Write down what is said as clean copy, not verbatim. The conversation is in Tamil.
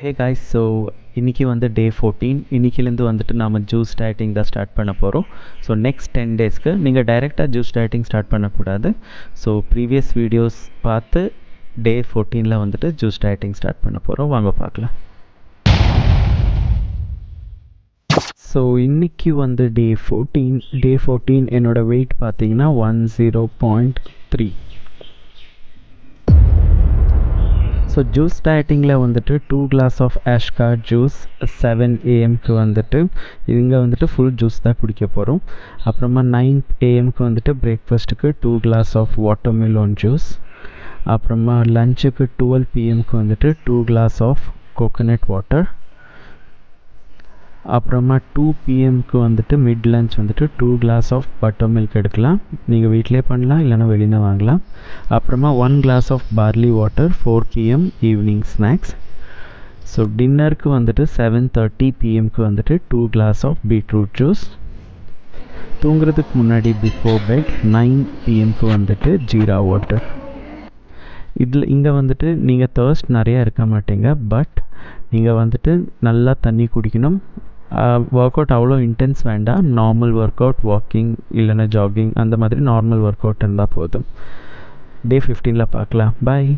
ஹே காய்ஸ், ஸோ இன்றைக்கி வந்து டே 14. இன்றைக்கிலேருந்து வந்துட்டு நாம் ஜூஸ் டயட்டிங் தான் ஸ்டார்ட் பண்ண போகிறோம். ஸோ நெக்ஸ்ட் 10 டேஸ்க்கு நீங்கள் டைரெக்டாக ஜூஸ் டயட்டிங் ஸ்டார்ட் பண்ணக்கூடாது. ஸோ ப்ரீவியஸ் வீடியோஸ் பார்த்து டே 14ல் வந்துட்டு ஜூஸ் டயட்டிங் ஸ்டார்ட் பண்ண போகிறோம். வாங்க பார்க்கலாம். ஸோ இன்றைக்கி வந்து டே 14 என்னோடய வெயிட் பார்த்தீங்கன்னா 100.3. ஸோ ஜூஸ் டயட்டிங்கில் வந்துட்டு 2 கிளாஸ் ஆஃப் ஆஷ்கா ஜூஸ் 7 AM வந்துட்டு இங்கே வந்துட்டு ஃபுல் ஜூஸ் தான் குடிக்க போகிறோம். அப்புறமா 9 AM வந்துட்டு பிரேக்ஃபாஸ்ட்டுக்கு 2 கிளாஸ் ஆஃப் வாட்டர்மெலன் ஜூஸ். அப்புறமா லஞ்சுக்கு 12 PM வந்துட்டு 2 கிளாஸ் ஆஃப் கோகோனட் வாட்டர். அப்புறமா 2 PM வந்துட்டு மிட் லஞ்ச் வந்துட்டு 2 கிளாஸ் ஆஃப் பட்டர் மில்க் எடுக்கலாம். நீங்கள் வீட்டிலே பண்ணலாம், இல்லைனா வெளியில் வாங்கலாம். அப்புறமா 1 glass of barley water 4 PM evening snacks. So டின்னருக்கு வந்துட்டு 7:30 PM வந்துட்டு 2 கிளாஸ் ஆஃப் பீட்ரூட் ஜூஸ். தூங்குறதுக்கு முன்னாடி பிஃபோர் பெட் 9 PM வந்துட்டு ஜீரா வாட்டர். இங்கே வந்துட்டு நீங்கள் தர்ஸ்ட் நிறையா இருக்க மாட்டீங்க, பட் நீங்கள் வந்துட்டு நல்லா தண்ணி குடிக்கணும். ஒர்க் அவுட் அவ்வளோ இன்டென்ஸ் வேண்டாம். நார்மல் ஒர்க் அவுட், வாக்கிங் இல்லைன்னா ஜாகிங் அந்த மாதிரி நார்மல் ஒர்க் அவுட் இருந்தால் போதும். டே 15ல் பார்க்கலாம். பாய்.